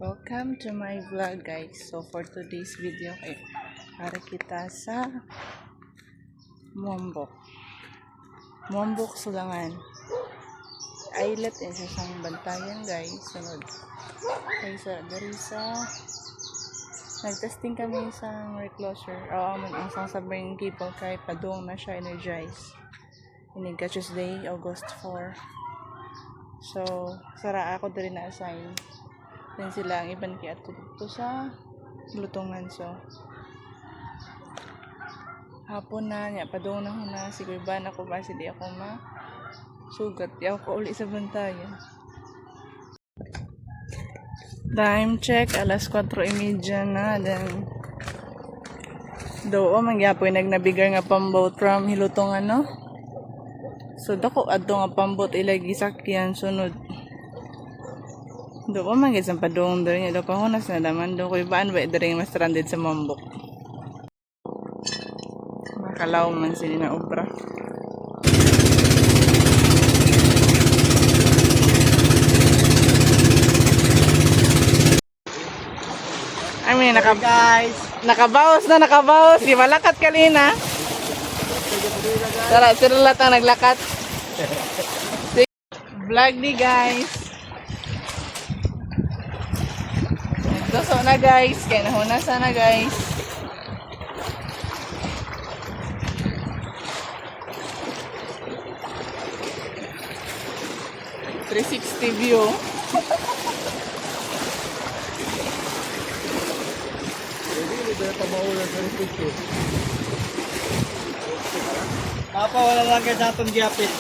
Welcome to my vlog, guys. So for today's video ay para kita sa Mombok Sulangan Islet and sa isang bantayan, guys. Sunod kay sa Darisa nagtesting kami sa reclosure ang sabing people kay padung na siya energize iniga Tuesday, August 4. So sara ako diri na assign then sila ang iban kaya to sa lutungan. So hapon na niya padung na huna siguro ba na ko basi di ako sugat di ako uli sa bantayan. Time check alas 4:30 na then doon mangyapoy nagnabigar nga pamboat from Hilutungan, no? So dako adto nga pambot ilagi sakyan sunod. Do pa man gyud sa padung diri nya do pa hunas na daman do ko ibaan ba diri mas stranded sa Mombok. Makalaw man sila na obra. I mean, nakabawas. Di malakat kanina. Tara, sila lang naglakat. Vlog ni guys. Doso na guys. Kaya nahuna sana guys. .360 view. Papa, wala lang kayo sa atong giyapin.